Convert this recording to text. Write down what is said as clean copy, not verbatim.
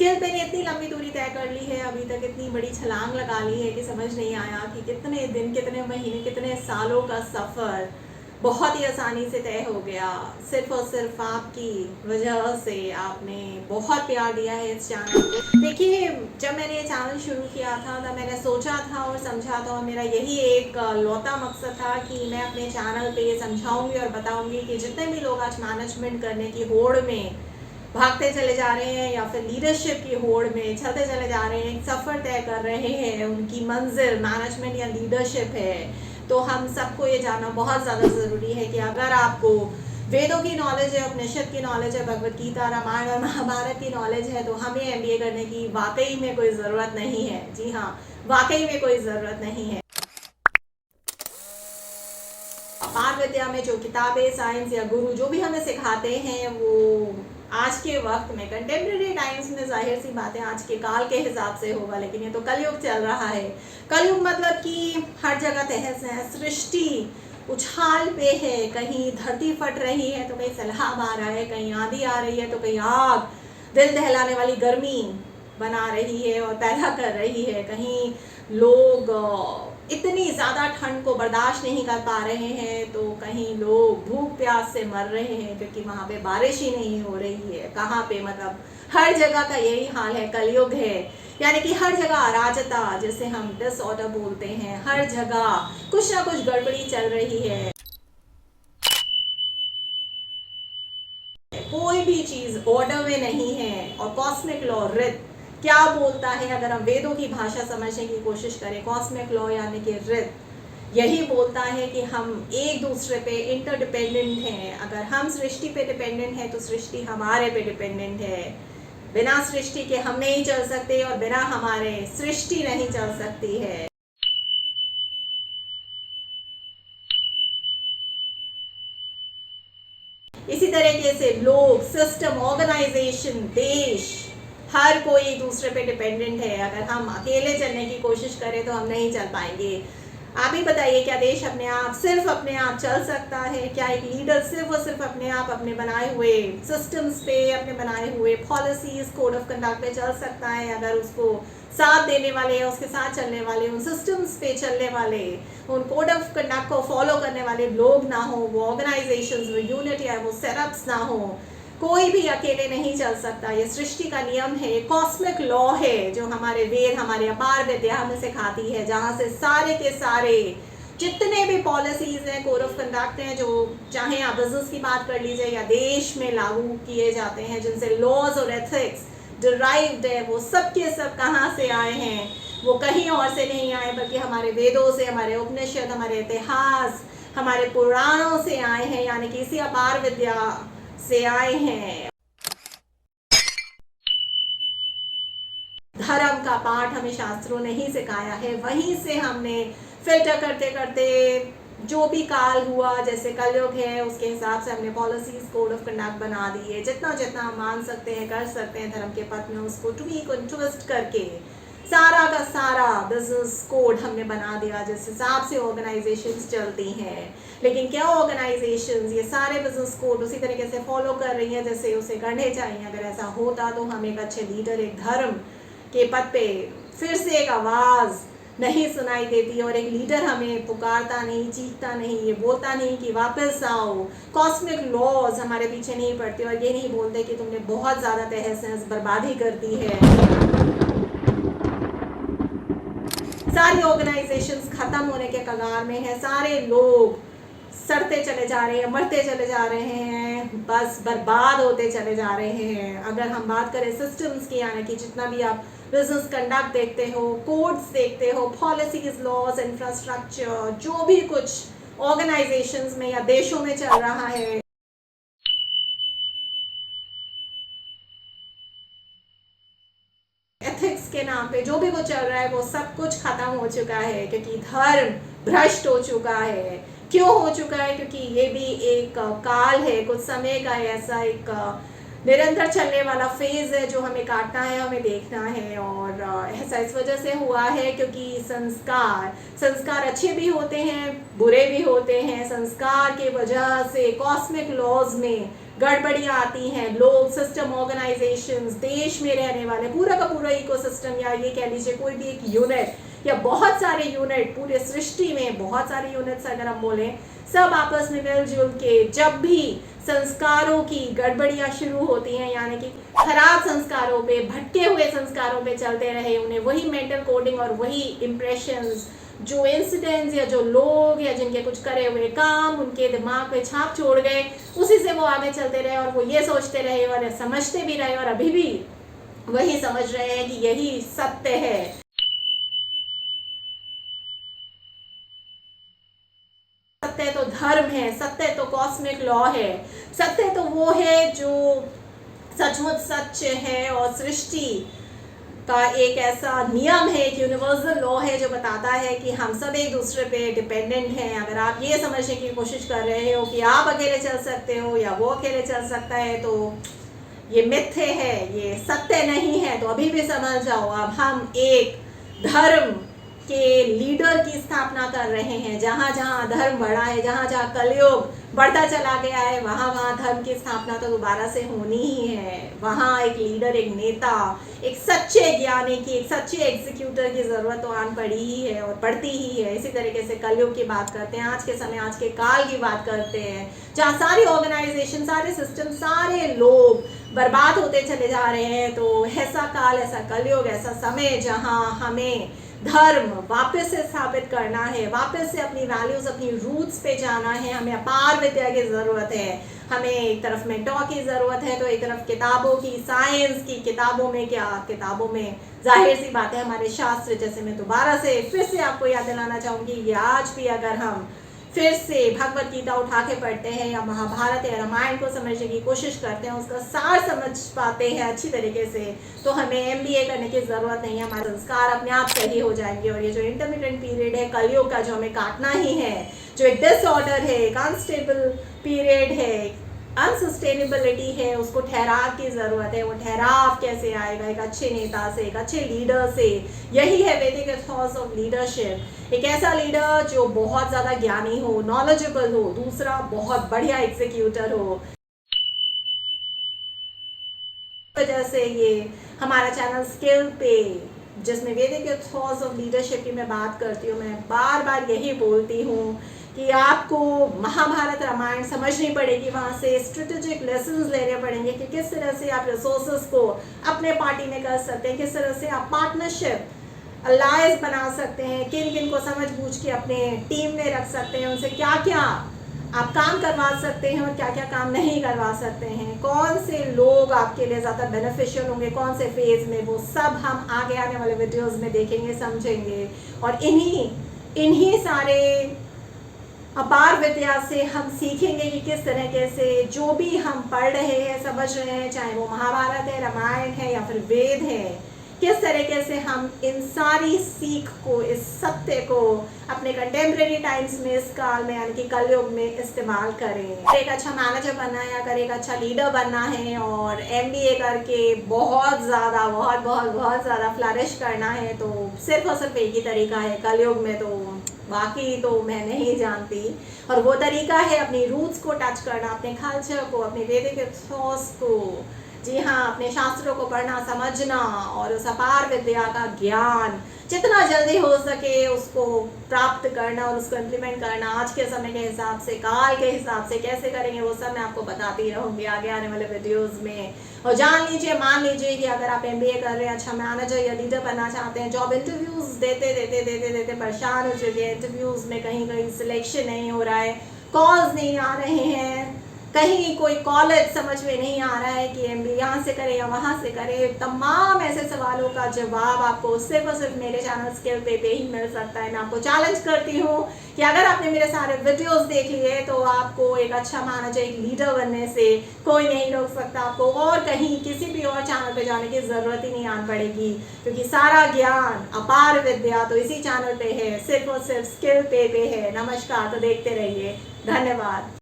Skill पे ने इतनी लंबी दूरी तय कर ली है, अभी तक इतनी बड़ी छलांग लगा ली है कि समझ नहीं आया कि कितने दिन, कितने महीने, कितने सालों का सफ़र बहुत ही आसानी से तय हो गया, सिर्फ और सिर्फ आपकी वजह से। आपने बहुत प्यार दिया है इस चैनल को। देखिए, जब मैंने ये चैनल शुरू किया था तब मैंने सोचा था और समझा था, और मेरा यही एक लौता मकसद था कि मैं अपने चैनल पे ये समझाऊंगी और बताऊंगी कि जितने भी लोग आज मैनेजमेंट करने की होड़ में भागते चले जा रहे हैं या फिर लीडरशिप की होड़ में चलते चले जा रहे हैं, एक सफ़र तय कर रहे हैं, उनकी मंजिल मैनेजमेंट या लीडरशिप है, तो हम सबको ये जानना बहुत ज़्यादा ज़रूरी है कि अगर आपको वेदों की नॉलेज है, उपनिषद की नॉलेज है, भगवत गीता, रामायण और महाभारत की नॉलेज है, तो हमें एमबीए करने की वाकई में कोई ज़रूरत नहीं है। जी हाँ, वाकई में कोई ज़रूरत नहीं है। अपार विद्या में जो किताबें, साइंस या गुरु जो भी हमें सिखाते हैं, वो आज के वक्त में कंटेम्प्रेरी टाइम्स में जाहिर सी बात है आज के काल के हिसाब से होगा, लेकिन ये तो कलयुग चल रहा है। कलयुग मतलब कि हर जगह तहस है, सृष्टि उछाल पे है, कहीं धरती फट रही है तो कहीं सैलाब आ रहा है, कहीं आंधी आ रही है तो कहीं आग दिल दहलाने वाली गर्मी बना रही है और पैदा कर रही है, कहीं लोग इतनी ज़्यादा ठंड को बर्दाश्त नहीं कर पा रहे हैं, तो कहीं लोग भूख प्यास से मर रहे हैं क्योंकि वहाँ पे बारिश ही नहीं हो रही है। कहाँ पे, मतलब हर जगह का यही हाल है, कलयुग है। यानी कि हर जगह अराजकता, जिसे हम डिसऑर्डर बोलते हैं, हर जगह कुछ ना कुछ गड़बड़ी चल रही है। कोई भी चीज़ ऑर्डर में नहीं है। और कॉस्मिक लॉ रित क्या बोलता है, अगर हम वेदों की भाषा समझने की कोशिश करें, कॉस्मिक लॉ यानी कि रित यही बोलता है कि हम एक दूसरे पे इंटरडिपेंडेंट हैं। अगर हम सृष्टि पे डिपेंडेंट हैं तो सृष्टि हमारे पे डिपेंडेंट है। बिना सृष्टि के हम नहीं चल सकते और बिना हमारे सृष्टि नहीं चल सकती है। इसी तरीके से लोग, सिस्टम, ऑर्गेनाइजेशन, देश, हर कोई एक दूसरे पे डिपेंडेंट है। अगर हम अकेले चलने की कोशिश करें तो हम नहीं चल पाएंगे। आप ही बताइए, क्या देश अपने आप, सिर्फ अपने आप चल सकता है? क्या एक लीडर सिर्फ और सिर्फ अपने आप, अपने बनाए हुए सिस्टम्स पे, अपने बनाए हुए पॉलिसीज, कोड ऑफ कंडक्ट पे चल सकता है? अगर उसको साथ देने वाले, उसके साथ चलने वाले, उन सिस्टम्स पे चलने वाले, उन कोड ऑफ कंडक्ट को फॉलो करने वाले लोग ना हो, वो ऑर्गेनाइजेशंस, वो यूनिट या वो सेटअप्स ना हो, कोई भी अकेले नहीं चल सकता। ये सृष्टि का नियम है, कॉस्मिक लॉ है जो हमारे वेद, हमारे अपार विद्या हमें सिखाती है, जहाँ से सारे के सारे जितने भी पॉलिसीज हैं, कोड ऑफ कंडक्ट हैं, जो चाहे आप बिजनेस की बात कर लीजिए या देश में लागू किए जाते हैं, जिनसे लॉज और एथिक्स डिराइव्ड है, वो सब के सब कहाँ से आए हैं? वो कहीं और से नहीं आए, बल्कि हमारे वेदों से, हमारे उपनिषद, हमारे इतिहास, हमारे पुराणों से आए हैं, यानी कि इसी अपार विद्या से आए हैं। धर्म का पाठ हमें शास्त्रों ने ही सिखाया है, वहीं से हमने फिल्टर करते करते जो भी काल हुआ, जैसे कलयुग है, उसके हिसाब से हमने पॉलिसीज, कोड ऑफ कंडक्ट बना दिए। जितना जितना हम मान सकते हैं, कर सकते हैं धर्म के पथ में, उसको ट्वीक और ट्विस्ट करके सारा का सारा बिजनेस कोड हमने बना दिया, जिस हिसाब से ऑर्गेनाइजेशंस चलती हैं। लेकिन क्या ऑर्गेनाइजेशंस ये सारे बिजनेस कोड उसी तरीके से फॉलो कर रही हैं जैसे उसे करने चाहिए? अगर ऐसा होता तो हम एक अच्छे लीडर, एक धर्म के पद पे फिर से एक आवाज़ नहीं सुनाई देती, और एक लीडर हमें पुकारता नहीं, चीखता नहीं, ये बोलता नहीं कि वापस आओ। कॉस्मिक लॉज हमारे पीछे नहीं पड़ते और ये नहीं बोलते कि तुमने बहुत ज़्यादा तहस नहस बर्बादी कर दी है। सारी ऑर्गेनाइजेशंस खत्म होने के कगार में है, सारे लोग सड़ते चले जा रहे हैं, मरते चले जा रहे हैं, बस बर्बाद होते चले जा रहे हैं। अगर हम बात करें सिस्टम्स की, यानी कि जितना भी आप बिजनेस कंडक्ट देखते हो, कोड्स देखते हो, पॉलिसीज, लॉज, इंफ्रास्ट्रक्चर, जो भी कुछ ऑर्गेनाइजेशंस में या देशों में चल रहा है, एथिक्स के नाम पे जो भी कुछ चल रहा है, वो सब कुछ खत्म हो चुका है, क्योंकि धर्म भ्रष्ट हो चुका है। क्यों हो चुका है? क्योंकि ये भी एक काल है, कुछ समय का ऐसा एक निरंतर चलने वाला फेज है जो हमें काटना है, हमें देखना है। और ऐसा इस वजह से हुआ है क्योंकि संस्कार संस्कार अच्छे भी होते हैं, बुरे भी होते हैं। संस्कार के वजह से कॉस्मिक लॉज में गड़बड़ियाँ आती हैं, लोग, सिस्टम, ऑर्गेनाइजेशंस, देश में रहने वाले पूरा का पूरा इकोसिस्टम, या ये कह लीजिए कोई भी एक यूनिट या बहुत सारे यूनिट, पूरे सृष्टि में बहुत सारे यूनिट्स अगर हम बोलें, सब आपस में मिलजुल के जब भी संस्कारों की गड़बड़ियाँ शुरू होती हैं, यानी कि खराब संस्कारों पे, भटके हुए संस्कारों पे चलते रहे, उन्हें वही मेंटल कोडिंग और वही इम्प्रेशंस, जो इंसिडेंट्स या जो लोग या जिनके कुछ करे हुए काम उनके दिमाग पे छाप छोड़ गए, उसी से वो आगे चलते रहे और वो ये सोचते रहे और समझते भी रहे और अभी भी वही समझ रहे हैं कि यही सत्य है। सत्य तो धर्म है, सत्य तो कॉस्मिक लॉ है, सत्य तो वो है जो सचमुच सच है और सृष्टि का एक ऐसा नियम है, एक यूनिवर्सल लॉ है जो बताता है कि हम सब एक दूसरे पे डिपेंडेंट हैं। अगर आप ये समझने की कोशिश कर रहे हो कि आप अकेले चल सकते हो या वो अकेले चल सकता है, तो ये मिथ्य है, ये सत्य नहीं है। तो अभी भी समझ जाओ, अब हम एक धर्म के लीडर की स्थापना कर रहे हैं। जहाँ जहाँ धर्म बढ़ा है, जहाँ जहाँ कलयुग बढ़ता चला गया है, वहाँ वहाँ धर्म की स्थापना तो दोबारा से होनी ही है। वहाँ एक लीडर, एक नेता, एक सच्चे ज्ञानी की, एक सच्चे एग्जीक्यूटर की जरूरत तो आन पड़ी ही है और पड़ती ही है। इसी तरीके से कलयुग की बात करते हैं, आज के समय, आज के काल की बात करते हैं, जहाँ सारी ऑर्गेनाइजेशन, सारे सिस्टम, सारे लोग बर्बाद होते चले जा रहे हैं। तो ऐसा काल, ऐसा कलयुग, ऐसा समय जहाँ हमें धर्म वापस से स्थापित करना है, वापस से अपनी वैल्यूज, अपनी रूट्स पे जाना है। हमें अपार विद्या की ज़रूरत है। हमें एक तरफ मेंटोर की ज़रूरत है, तो एक तरफ किताबों की, साइंस की किताबों में, क्या किताबों में, जाहिर सी बात है हमारे शास्त्र, जैसे मैं दोबारा से फिर से आपको याद दिलाना चाहूँगी कि आज भी अगर हम फिर से भगवत गीता उठा के पढ़ते हैं या महाभारत या रामायण को समझने की कोशिश करते हैं, उसका सार समझ पाते हैं अच्छी तरीके से, तो हमें MBA करने की ज़रूरत नहीं है। हमारे संस्कार अपने आप सही हो जाएंगे। और ये जो इंटरमीडिएट पीरियड है कलयुग का, जो हमें काटना ही है, जो एक डिसऑर्डर है, एक अनस्टेबल पीरियड है, अनसस्टेनेबिलिटी है, उसको ठहराव की ज़रूरत है। वो ठहराव कैसे आएगा? एक अच्छे नेता से, एक अच्छे लीडर से। यही है वैदिक एथोस ऑफ लीडरशिप। एक ऐसा लीडर जो बहुत ज़्यादा ज्ञानी हो, नॉलेजेबल हो, दूसरा बहुत बढ़िया एग्जीक्यूटर हो। वजह से ये हमारा चैनल स्किल पे, जिसमें वैदिक एथोस ऑफ लीडरशिप की मैं बात करती हूँ, मैं बार बार यही बोलती हूँ कि आपको महाभारत रामायण समझनी पड़ेगी, वहाँ से स्ट्रेटेजिक लेसन्स लेने पड़ेंगे कि किस तरह से आप रिसोर्सेज को अपने पार्टी में कर सकते हैं, किस तरह से आप पार्टनरशिप अलायंस बना सकते हैं, किन किन को समझ बूझ के अपने टीम में रख सकते हैं, उनसे क्या क्या आप काम करवा सकते हैं और क्या क्या काम नहीं करवा सकते हैं, कौन से लोग आपके लिए ज़्यादा बेनिफिशियल होंगे, कौन से फेज़ में, वो सब हम आगे आने वाले वीडियोस में देखेंगे, समझेंगे। और इन्हीं सारे अपार विद्या से हम सीखेंगे कि किस तरीके से जो भी हम पढ़ रहे हैं, समझ रहे हैं, चाहे वो महाभारत है, रामायण है या फिर वेद है, किस तरीके से हम इन सारी सीख को, इस सत्य को अपने कंटेम्प्रेरी टाइम्स में, इस काल में, यानी कि कलयुग में इस्तेमाल करें। एक अच्छा मैनेजर बनना है, अगर एक अच्छा लीडर बनना है और MBA करके बहुत ज़्यादा, बहुत ज़्यादा फ्लरिश करना है, तो सिर्फ और सिर्फ एक ही तरीका है कलयुग में, तो बाकी तो मैं नहीं जानती। और वो तरीका है अपनी रूट्स को टच करना, अपने कल्चर को, अपने वैदिक इथोस को, जी हाँ, अपने शास्त्रों को पढ़ना, समझना और उस अपार विद्या का ज्ञान जितना जल्दी हो सके उसको प्राप्त करना और उसको इम्प्लीमेंट करना। आज के समय के हिसाब से, काल के हिसाब से कैसे करेंगे वो सब मैं आपको बताती रहूँगी आगे आने वाले वीडियोस में। और जान लीजिए, मान लीजिए कि अगर आप MBA कर रहे हैं, अच्छा मैनेजर या लीडर बनना चाहते हैं, जॉब इंटरव्यूज देते परेशान हो चुके हैं, इंटरव्यूज में कहीं कहीं सिलेक्शन नहीं हो रहा है, कॉल्स नहीं आ रहे हैं, कहीं कोई कॉलेज समझ में नहीं आ रहा है कि MBA यहाँ से करें या वहाँ से करें, तमाम ऐसे सवालों का जवाब आपको सिर्फ और सिर्फ मेरे चैनल स्किल पे ही मिल सकता है। मैं आपको चैलेंज करती हूँ कि अगर आपने मेरे सारे वीडियोस देख लिए तो आपको एक अच्छा मैनेजर, एक लीडर बनने से कोई नहीं रोक सकता। आपको और कहीं किसी भी और चैनल पे जाने की ज़रूरत ही नहीं आन पड़ेगी, क्योंकि सारा ज्ञान, अपार विद्या तो इसी चैनल पे है, सिर्फ और सिर्फ स्किल पे है। नमस्कार, तो देखते रहिए। धन्यवाद।